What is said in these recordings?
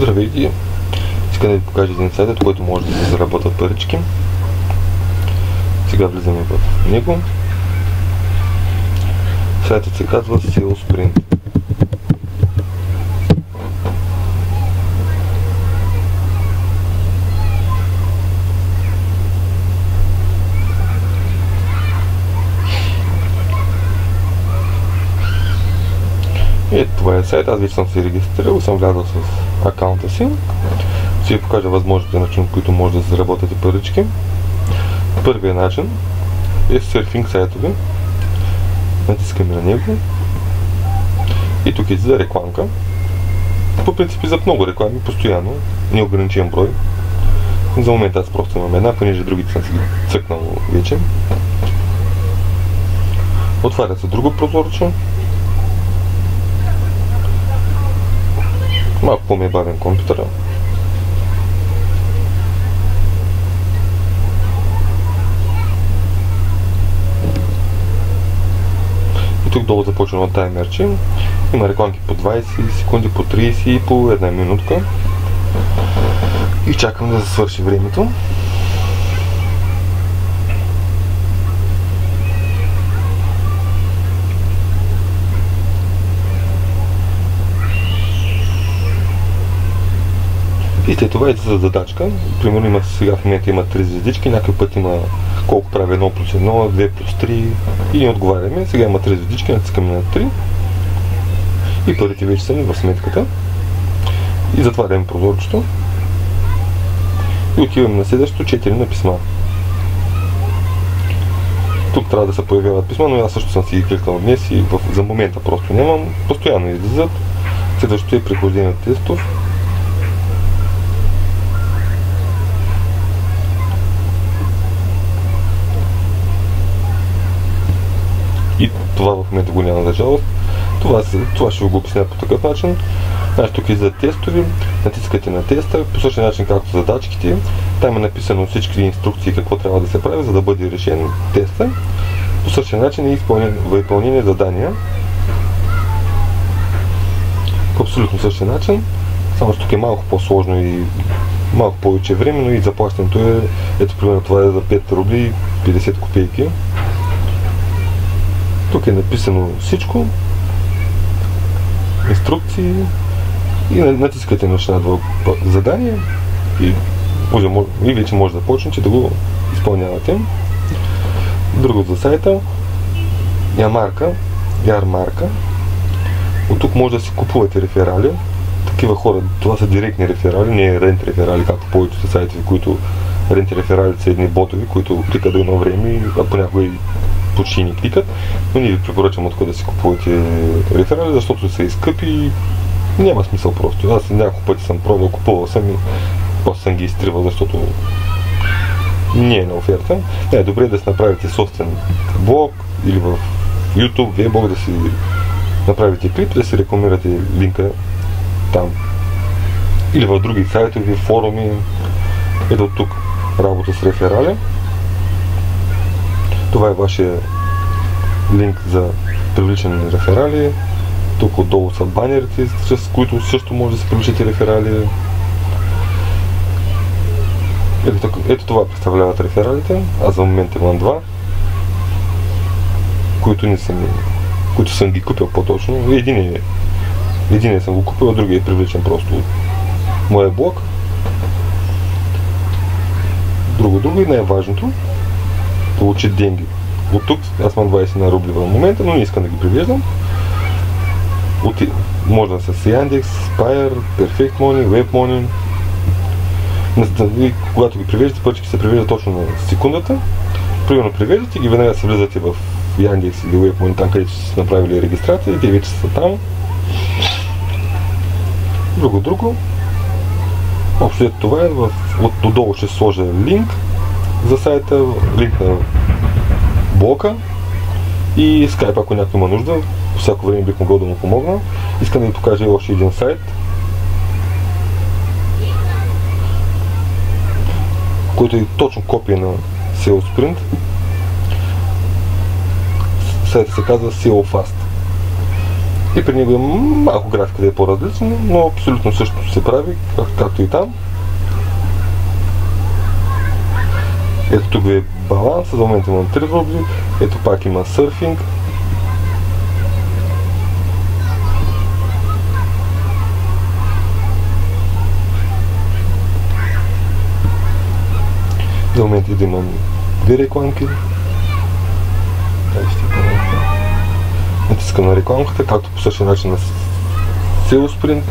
Здравейте! Искам да ви покажа един сайт, от който може да се заработят парички. Сега влизаме в него. Сайтът се казва SEOSprint. Ето това е сайт, аз вече съм се регистрирал и съм влязъл с акаунта си. Ще ви покажа възможните начини, които може да заработите парички. Първият начин е серфинг сайтове. Натискаме на него и тук излиза рекламка. По принцип за много реклами, постоянно, неограничен брой. За момента аз просто имам една, понеже другите съм си цъкнал вече. Отваря се друго прозорче. Малко по-ми е бавен компютъра. И тук долу започва на таймерче. Има рекламки по 20 секунди, по 30 и по една минутка. И чакам да свърши времето. И след това за задачка. Примерно има, сега в момента има 3 звездички, някой път има колко прави 1+1, 2+3 и ни отговаряме. Сега има 3 звездички, натискаме на 3 и парите вече са ни в сметката. И затваряме прозорчето и отиваме на следващото 4 на писма. Тук трябва да се появяват писма, но аз също съм си ги кликнал днес и за момента просто нямам. Постоянно излизат. Следващото е прихождение на тестов. И това в момента го няма за жалост. Това ще го обясня по такъв начин. Значи тук излизат тестове, натискате на теста, по същия начин както задачките. Там е написано всички инструкции какво трябва да се прави, за да бъде решен теста. По същия начин е выполнение задания. По абсолютно същия начин, само че тук е малко по-сложно и малко повече време, но и заплащането е, ето примерно това е за 5 рубли 50 копейки. Тук е написано всичко, инструкции и натискате на едно задание и вече може да почнете да го изпълнявате. Друго за сайта, ярмарка. От тук може да си купувате реферали. Такива хора, това са директни реферали, не е рент реферали, както повечето са сайтове, които рент реферали са едни ботови, които кликат до едно време, а понякога и почти не кликат, но ние ви препоръчвам откъде да си купувате реферали, защото са и скъпи и няма смисъл просто. Аз няколко пъти съм пробвал, купувал съм и просто съм ги изтривал, защото не е на оферта. Е добре да си направите собствен блог или в YouTube, веб-блог, да си направите клип, да си рекламирате линка там. Или в други сайтове, форуми. Ето тук работа с реферали. Това е вашия линк за привличане на реферали. Тук отдолу са банерите, с които също може да се привличате реферали. Ето това представляват рефералите. Аз за момента имам два, които съм ги купил по-точно. Един съм го купил, а другия е привличен просто от моя блог. Друго и най-важното, получи деньги. От тук аз имам 20 на рубли в момента, но не искам да ги привеждам. Може да са с Yandex, Spire, Perfect Money, WebMoney. Когато ги привеждате, парички се привеждат точно на секундата. Примерно привеждате ги, веднага се влизате в Yandex или WebMoney, там където сте направили регистрация и те вече са там. Друго. Общо това е, отдолу ще сложа линк за сайта, линк на блока и Skype, ако някой има нужда, по всяко време бих могъл да му помогна. Искам да ви покажа още един сайт, който е точно копия на SEOSprint. Сайтът се казва SEOFast. И при него има малко графика да е по-различна, но абсолютно също се прави, както и там. Ето тук ви е баланс, за момента имам 3 рубли, ето пак има сърфинг. За момента и да имам 2 рекламки. Натискам на рекламката, както по същия начин на SEO Sprint.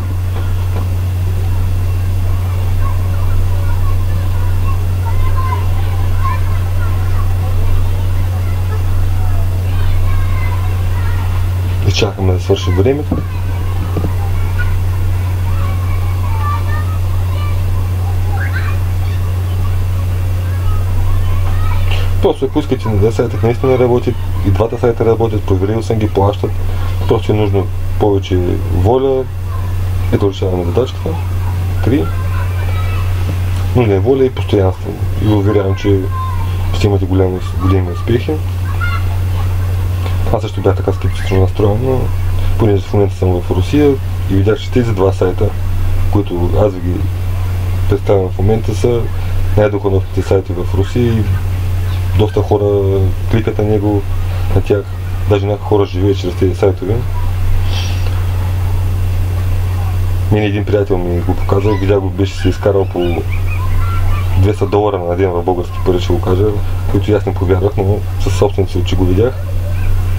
И чакаме да свърши времето. Просто ако искате на сайтът наистина работи, и двата сайта работят, проверил съм ги, плащат, просто е нужно повече воля. Ето решаваме задачката. 3. Нужна е воля и постоянство. И уверявам, че ще имате големи успехи. Аз също бях така скептично настроен, но понеже в момента съм в Русия и видях, че тези два сайта, които аз ви ги представям в момента, са най-доходните сайти в Русия и доста хора кликат на него, на тях. Даже някои хора живеят чрез тези сайтове. Мен един приятел ми го показал, видях го, беше се изкарал по $200 на ден в български пари, ще го кажа, които аз не повярвах, но със собствените си очи го видях.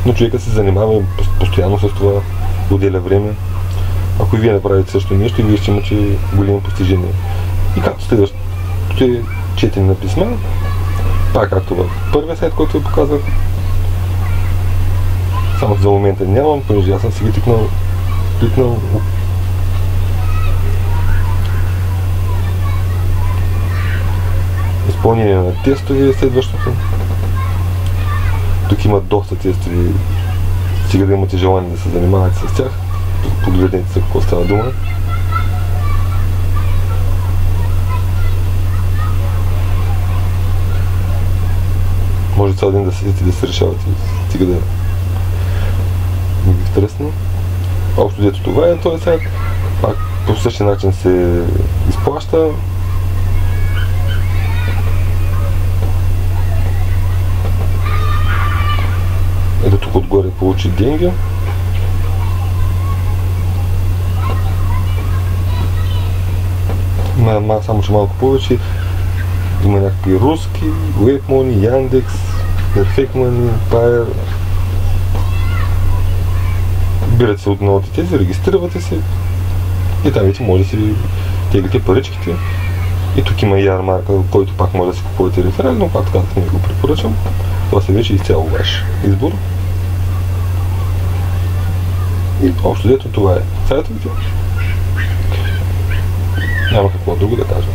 Но човека се занимава постоянно с това, отделя време. Ако и вие направите също нещо, вие ще имате големи постижения. И както следващото е четене на писма, пак както в първия сайт, който ви показах. Само за момента нямам, понеже аз съм си ги кликнал. Изпълнение на тестове е следващото. Тук има доста тестове, стига да имате желание да се занимавате с тях. Погледнете за какво става дума. Може цял ден да седите и да се решавате, стига да ми ви стресна. Общо дето това е този сайт. Пак по същия начин се изплаща. Ето тук отгоре получи деньги. Има само че малко повече. Има някакви руски, WebMoney, Yandex, Perfect Money, Payer. Бирате се отново от тези, регистрирате се и там вече може да си теглите паричките. И тук има ярмарка, който пак може да си купувате реферали, но пак казах, не го препоръчвам. Това се вече изцяло ваш избор. И общо взето това е сайтовете. Няма какво друго да кажа.